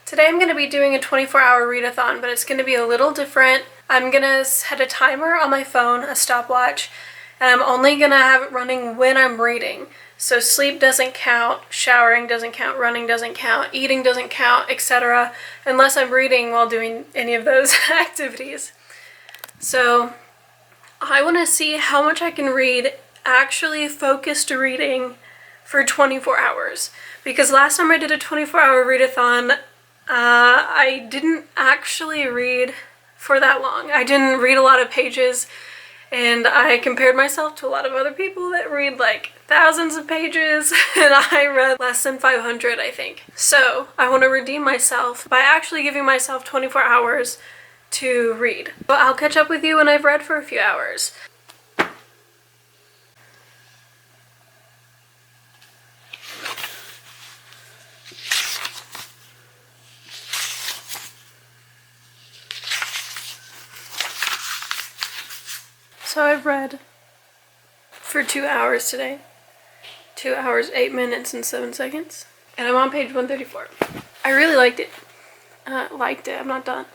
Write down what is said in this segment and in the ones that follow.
Today I'm going to be doing a 24-hour readathon, but it's going to be a little different. I'm going to set a timer on my phone, a stopwatch, and I'm only going to have it running when I'm reading. So sleep doesn't count, showering doesn't count, running doesn't count, eating doesn't count, etc. unless I'm reading while doing any of those activities. So I want to see how much I can read, actually focused reading for 24 hours. Because last time I did a 24-hour readathon, I didn't actually read for that long. I didn't read a lot of pages, and I compared myself to a lot of other people that read like thousands of pages, and I read less than 500, I think. So I want to redeem myself by actually giving myself 24 hours to read. But I'll catch up with you when I've read for a few hours. So I've read for 2 hours today. 2 hours, 8 minutes, and 7 seconds. And I'm on page 134. I really liked it. I'm not done.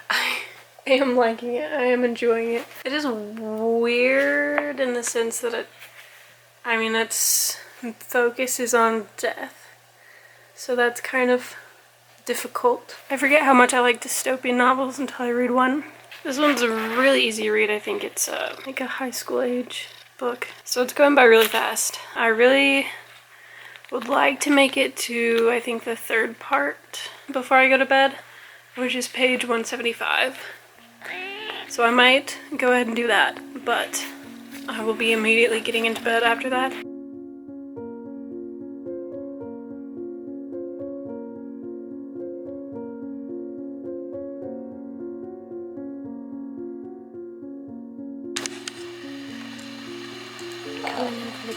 I am liking it. I am enjoying it. It is weird in the sense that its focus is on death. So that's kind of difficult. I forget how much I like dystopian novels until I read one. This one's a really easy read. I think it's like a high school age book. So it's going by really fast. I really would like to make it to, I think, the third part before I go to bed, which is page 175. So I might go ahead and do that, but I will be immediately getting into bed after that.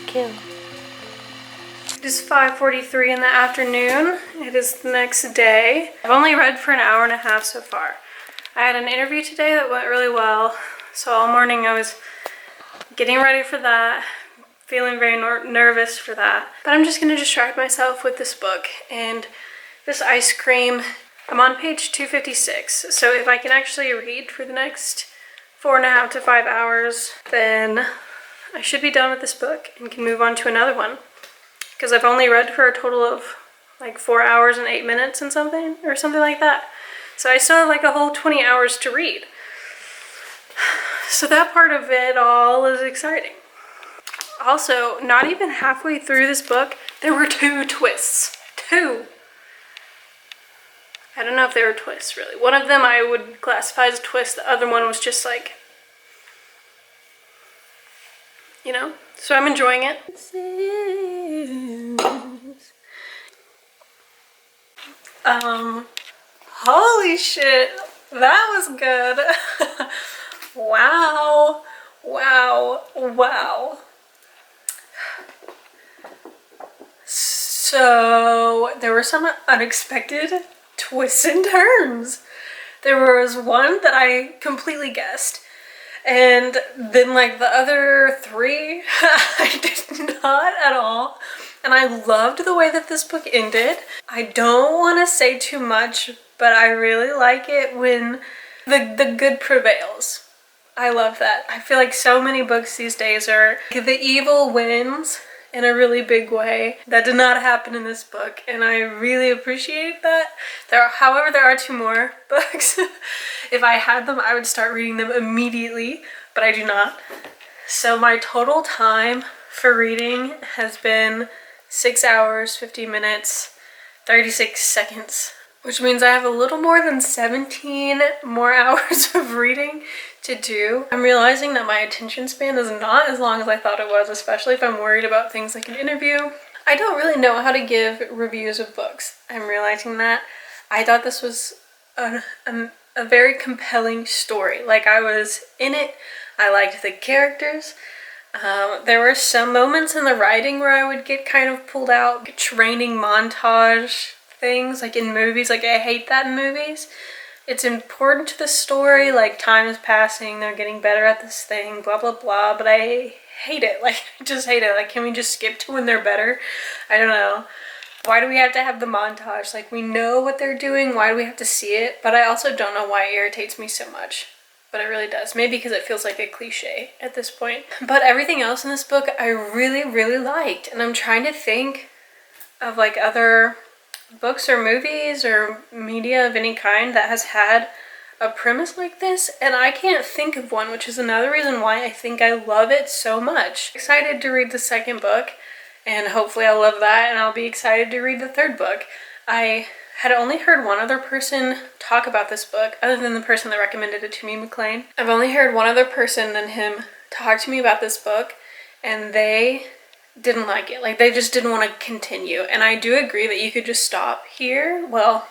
Kill. It is 5:43 in the afternoon. It is the next day. I've only read for an hour and a half so far. I had an interview today that went really well, so all morning I was getting ready for that, feeling very nervous for that. But I'm just going to distract myself with this book and this ice cream. I'm on page 256, so if I can actually read for the next 4.5 to 5 hours, then I should be done with this book and can move on to another one. Because I've only read for a total of like 4 hours and 8 minutes and something like that. So I still have like a whole 20 hours to read. So that part of it all is exciting. Also, not even halfway through this book, there were 2 twists. 2. I don't know if they were twists really. One of them I would classify as a twist. The other one was just like, you know, so I'm enjoying it. Holy shit, that was good. Wow. So there were some unexpected twists and turns. There was one that I completely guessed. And then like the other 3, I did not at all. And I loved the way that this book ended. I don't want to say too much, but I really like it when the good prevails. I love that. I feel like so many books these days are the evil wins in a really big way. That did not happen in this book, and I really appreciate that. However, there are 2 more books. If I had them, I would start reading them immediately, but I do not. So my total time for reading has been 6 hours, 50 minutes, 36 seconds, which means I have a little more than 17 more hours of reading to do. I'm realizing that my attention span is not as long as I thought it was, especially if I'm worried about things like an interview. I don't really know how to give reviews of books. I'm realizing that. I thought this was a very compelling story. Like, I was in it. I liked the characters. There were some moments in the writing where I would get kind of pulled out. Training montage things, like in movies. Like, I hate that in movies. It's important to the story, like time is passing, they're getting better at this thing, blah blah blah, but I hate it. Like, I just hate it. Like, can we just skip to when they're better? I don't know. Why do we have to have the montage? Like, we know what they're doing, why do we have to see it? But I also don't know why it irritates me so much. But it really does. Maybe because it feels like a cliche at this point. But everything else in this book I really, really liked. And I'm trying to think of like other books or movies or media of any kind that has had a premise like this, and I can't think of one, which is another reason why I think I love it so much. Excited to read the second book, and hopefully I'll love that, and I'll be excited to read the third book. I had only heard one other person talk about this book, other than the person that recommended it to me, McLean. I've only heard one other person and him talk to me about this book, and they didn't like it. Like, they just didn't want to continue. And I do agree that you could just stop here. Well,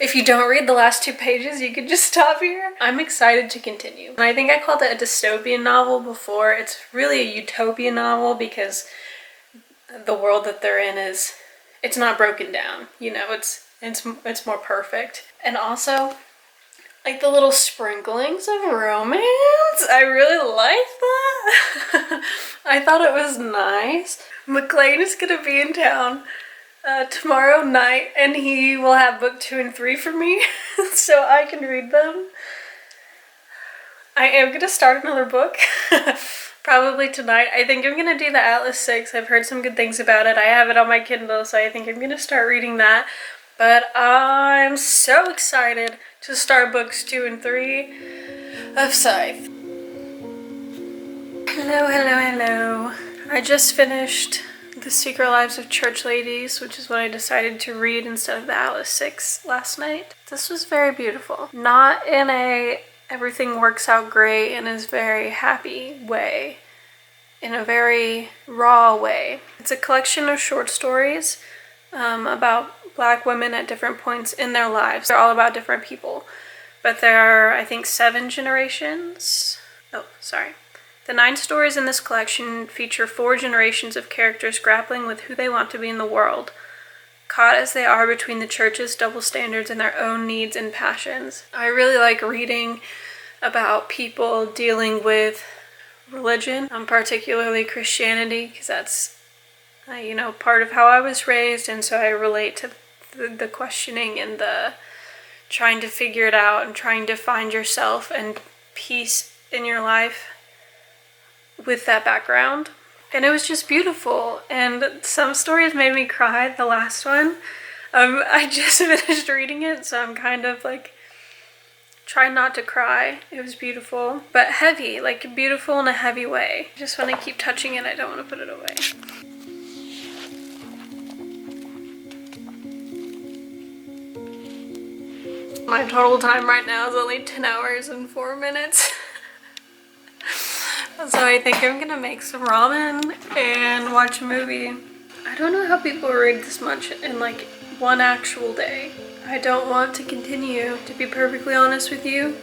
if you don't read the last 2 pages, you could just stop here. I'm excited to continue. And I think I called it a dystopian novel before. It's really a utopian novel because the world that they're in is, it's not broken down. You know, it's more perfect. And also, like the little sprinklings of romance. I really like that. I thought it was nice. McLean is gonna be in town tomorrow night, and he will have book 2 and 3 for me so I can read them. I am gonna start another book probably tonight. I think I'm gonna do the Atlas 6. I've heard some good things about it. I have it on my Kindle, so I think I'm gonna start reading that. But I'm so excited to start books 2 and 3 of Scythe. Hello, hello, hello. I just finished The Secret Lives of Church Ladies, which is what I decided to read instead of the Atlas 6 last night. This was very beautiful. Not in a everything works out great and is very happy way. In a very raw way. It's a collection of short stories about Black women at different points in their lives. They're all about different people. But there are, I think, 7 generations. Oh, sorry. The 9 stories in this collection feature 4 generations of characters grappling with who they want to be in the world, caught as they are between the church's double standards and their own needs and passions. I really like reading about people dealing with religion, particularly Christianity, because that's, you know, part of how I was raised, and so I relate to the questioning and the trying to figure it out and trying to find yourself and peace in your life with that background. And it was just beautiful, and some stories made me cry. The last one, I just finished reading it, so I'm kind of like trying not to cry. It was beautiful, but heavy, like beautiful in a heavy way. Just when I keep touching it, I don't want to put it away. My total time right now is only 10 hours and 4 minutes. So I think I'm gonna make some ramen and watch a movie. I don't know how people read this much in like one actual day. I don't want to continue, to be perfectly honest with you.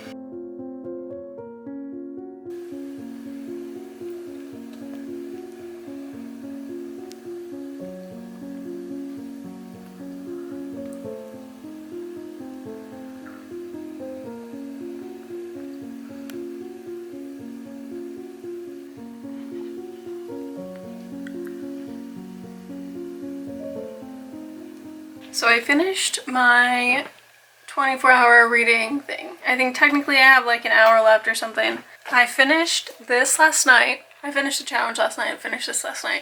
So I finished my 24-hour reading thing. I think technically I have like an hour left or something. I finished this last night. I finished the challenge last night and finished this last night.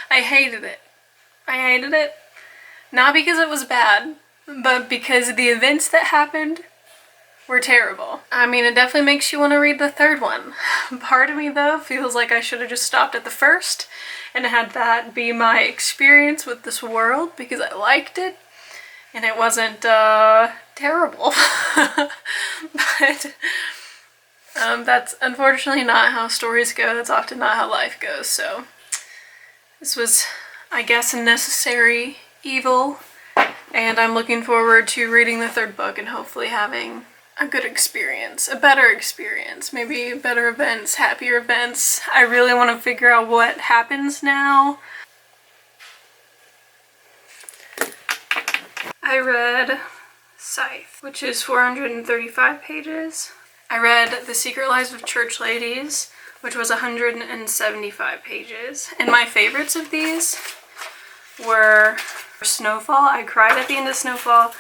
I hated it. I hated it. Not because it was bad, but because the events that happened were terrible. I mean, it definitely makes you want to read the third one. Part of me, though, feels like I should have just stopped at the first and had that be my experience with this world because I liked it and it wasn't terrible. But that's unfortunately not how stories go. That's often not how life goes. So this was, I guess, a necessary evil, and I'm looking forward to reading the third book and hopefully having a good experience, a better experience, maybe better events, happier events. I really want to figure out what happens now. I read Scythe, which is 435 pages. I read The Secret Lives of Church Ladies, which was 175 pages. And my favorites of these were Snowfall. I cried at the end of Snowfall,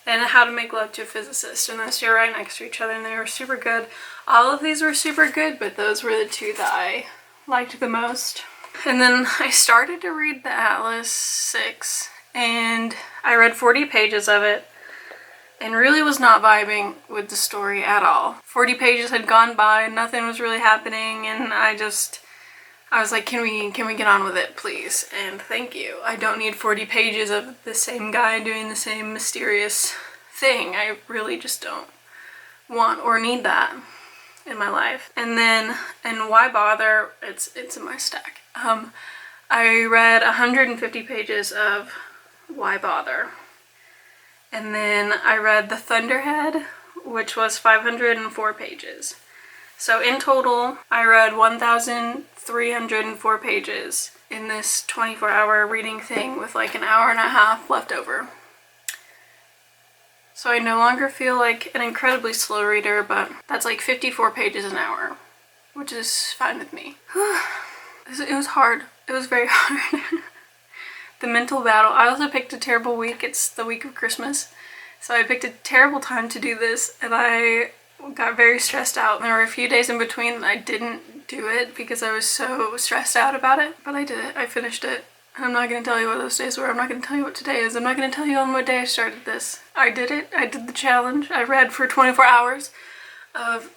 and How to Make Love to a Physicist, and those two are right next to each other, and they were super good. All of these were super good, but those were the two that I liked the most. And then I started to read the Atlas 6, and I read 40 pages of it, and really was not vibing with the story at all. 40 pages had gone by, nothing was really happening, and I was like, can we get on with it, please? And thank you. I don't need 40 pages of the same guy doing the same mysterious thing. I really just don't want or need that in my life. And then, and why bother? It's in my stack. I read 150 pages of Why Bother? And then I read The Thunderhead, which was 504 pages. So in total, I read 1,304 pages in this 24-hour reading thing with like an hour and a half left over. So I no longer feel like an incredibly slow reader, but that's like 54 pages an hour, which is fine with me. It was hard. It was very hard. The mental battle. I also picked a terrible week. It's the week of Christmas. So I picked a terrible time to do this, and I got very stressed out. There were a few days in between that I didn't do it because I was so stressed out about it, but I did it. I finished it. I'm not going to tell you what those days were. I'm not going to tell you what today is. I'm not going to tell you on what day I started this. I did it. I did the challenge. I read for 24 hours of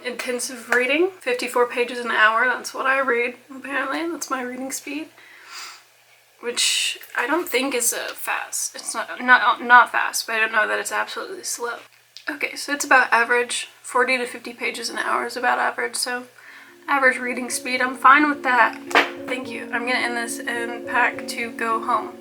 intensive reading. 54 pages an hour. That's what I read, apparently. That's my reading speed. Which I don't think is fast. It's not fast, but I don't know that it's absolutely slow. Okay, so it's about average. 40 to 50 pages an hour is about average, so average reading speed. I'm fine with that. Thank you. I'm gonna end this and pack to go home.